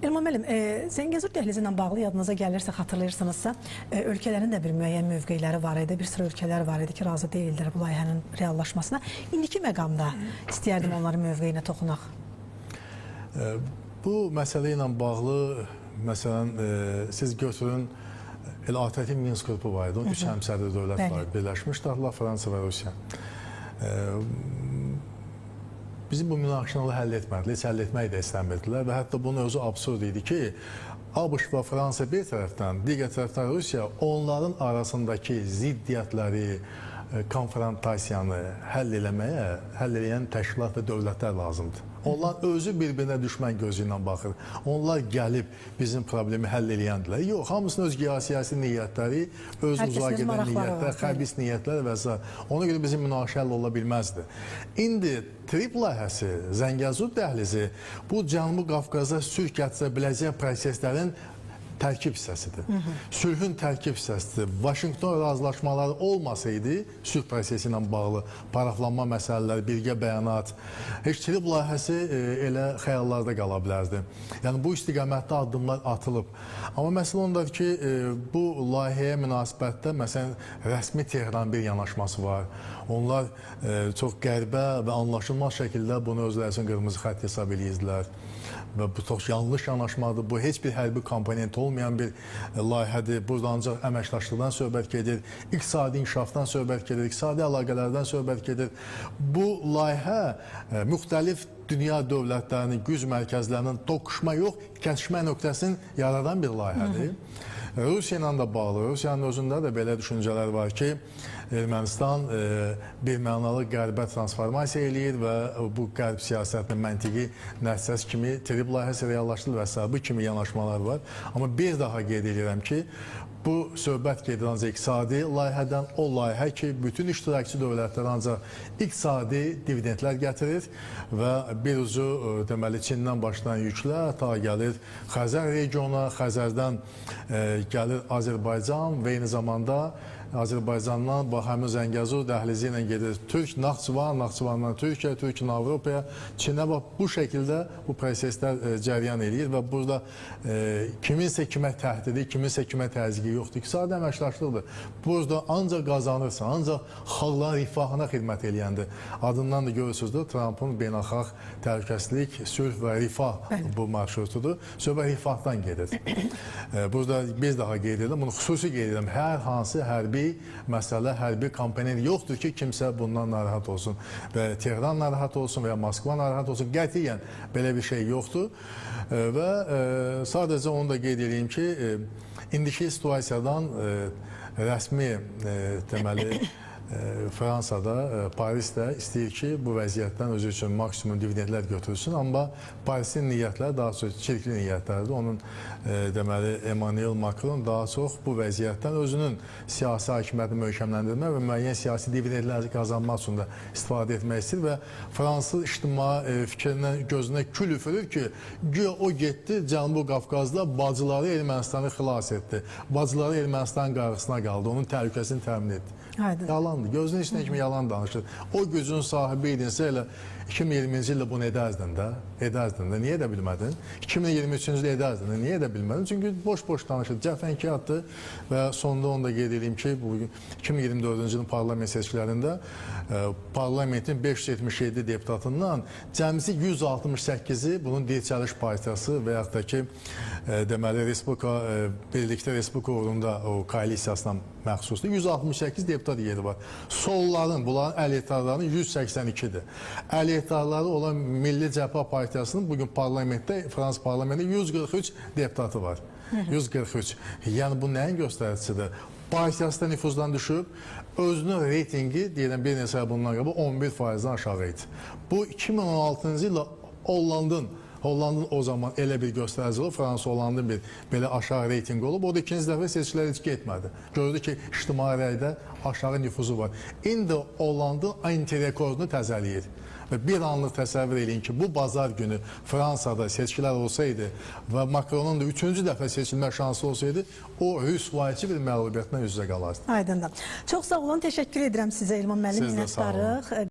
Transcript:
Elman müəllim, Zəngəzur dəhlizi ilə bağlı yadınıza gəlirsə, xatırlayırsınızsa, ölkələrin də bir müəyyən mövqeləri var idi. Bir sıra ölkələr var idi ki, razı deyildilər bu layihənin reallaşmasına. İndiki məqamda istəyərdim onların mövqeyinə toxunaq. Bu məsələ ilə bağlı, məsələn, siz götürün, elə ATƏT Minsk qrupu var idi. 3 həmsərli dövlət var, Birləşmiş Ştatlar, Fransa və Rusiya. Bizim bu münaqişəni həll etmədilər, heç həll etməyi də istəmirdilər və hətta bunun özü absurd idi ki, ABŞ və Fransa bir tərəfdən, digər tərəfdən Rusiya onların arasındakı ziddiyyətləri, konfrontasiyanı həll eləyən təşkilat və dövlətlər lazımdır. Onlar özü bir-birinə düşmən gözü ilə baxır. Onlar gəlib bizim problemi həll eləyəndilər. Yox, hamısının öz geosiyasi niyyətləri, öz uzağa gedən niyyətlər, xəbis niyyətlər və s. Ona görə bizim münaqişə həll ola bilməzdi. İndi TRIP layihəsi, Zəngəzur dəhlizi bu Cənubi Qafqaza sülh gətirə biləcək proseslərin tərkib hissəsidir. Sülhün tərkib hissəsidir. Vaşinqton razılaşmaları olmasaydı, sülh prosesi ilə bağlı paraflanma məsələləri, birgə bəyanat, heç TRIP layihəsi elə xəyallarda qala bilərdi. Yəni, bu istiqamətdə addımlar atılıb. Amma məsələ ondadır ki, bu layihəyə münasibətdə, məsələn, rəsmi Tehran bir yanaşması var. Onlar çox qəribə və anlaşılmaz şəkildə bunu özləri üçün qırmızı xətt hesab edirdilər. Və bu çox yanlış yanaşmadır. Bu heç bir hərbi komponent olmayan bir layihədir. Burada ancaq əməkdaşlıqdan söhbət gedir, iqtisadi inkişafdan söhbət gedir, iqtisadi əlaqələrdən söhbət gedir. Bu layihə müxtəlif dünya dövlətlərinin güc mərkəzlərinin toqquşma yox, kəsişmə nöqtəsini yaradan bir layihədir. Rusiya ilə də bağlı, Rusiyanın özündə də belə düşüncələr var ki, Ermənistan bir mənalı qərbə transformasiya eləyir və bu qərb siyasətinin məntiqi nəticəsi kimi TRIP layihəsi reallaşdırılır və s. Bu kimi yanaşmalar var. Amma bir daha qeyd edirəm ki, bu söhbət gedir ancaq iqtisadi layihədən, o layihə ki, bütün iştirakçı dövlətlər ancaq iqtisadi dividendlər gətirir və bir ucu deməli Çindən başlayan yüklər ta gəlir Xəzər regionuna, Xəzərdən gəlir Azərbaycan və eyni zamanda Azərbaycandan həmin Zəngəzur dəhlizi ilə gedir Türk, Naxçıvan, Naxçıvandan Türkiyə, Türkdən Avropaya, Çinə bu şəkildə bu proseslər cəryan edir və burada kiminsə kimə təhdidi, kiminsə kimə təzyiqi yoxdur. İqtisadi əməkdaşlıqdır. Burada ancaq qazanırsan, ancaq xalqların rifahına xidmət eləyəndir. Adından da görürsünüz, Trumpın beynəlxalq təhlükəsizlik, sülh və rifah bu marşrutudur. Söhbət rifahdan gedir. Burada bir daha qeyd edirəm, bunu xüsusi qeyd edirəm. Hər hansı hərbi məsələ, hərbi komponent yoxdur ki, kimsə bundan narahat olsun və Tehran narahat olsun və ya Moskva narahat olsun. Qətiyyən belə bir şey yoxdur və sadəcə onu da qeyd edeyim ki, indiki situasiyadan rəsmi deməli Fransada, Parisdə istəyir ki, bu vəziyyətdən özü üçün maksimum dividendlər götürsün, amma Parisin niyyətləri daha çox çirkli niyyətlərdir. Onun deməli Emmanuel Macron daha çox bu vəziyyətdən özünün siyasi hakimiyyətini möhkəmləndirmək və müəyyən siyasi dividendlər qazanmaq üçün də istifadə etmək istəyir və Fransız ictimai fikrindən gözünə kül üfürür ki, güya o getdi Cənubi Qafqazda bacıları Ermənistanı xilas etdi. Bacıları Ermənistanın qarşısına qaldı, onun təhlükəsini təmin etdi. Yalandır. Gözünün içində kimi yalan danışır. O gücün sahibi idinsə elə 2020-ci ildə bunu edəzdin də. Edəzdin də. Niyə edə bilmədin? 2023-cü ildə edəzdin də. Niyə edə bilmədin? Çünki boş-boş danışır. Cəfəngiyatdır və sonunda onu da qeyd edeyim ki, bu 2024-cü ilin parlament seçkilərində parlamentin 577 deputatından cəmisi 168-i bunun Dirçəliş Partiyası və yaxud da ki, deməli, Birlikdə Respublika uğrunda o koalisiyasına məxsusdur. 168 deputat yeri var. Solların, bunların əleyhtarlarının 182-dir. Əleyhtarları olan Milli Cəbhə Partiyasının bugün parlamentdə, Fransız parlamentində 143 deputatı var. 143. Yəni bu nəyin göstəricisidir? Partiyası da nüfuzdan düşüb, özünün reytingi, deyilən bir neçə bundan qabaq 11%-dən aşağı idi. Bu 2016-cı ildə Hollandın o zaman elə bir göstərici olub, Fransa Hollandın bir belə aşağı reytingi olub. O da ikinci dəfə seçkiləri heç getmədi. Gördü ki, ictimai rəydə aşağı nüfuzu var. İndi Hollandın anti-rekordunu təzələyir. Və bir anlıq təsəvvür edin ki, bu bazar günü Fransada seçkilər olsaydı və Macronun da 3-cü dəfə seçilmə şansı olsaydı, o rüsvayçı bir məlubiyyətlə üz-üzə qalardı. Aydındır. Çox sağ olun, təşəkkür edirəm sizə Elman müəllim, minnətdarıq.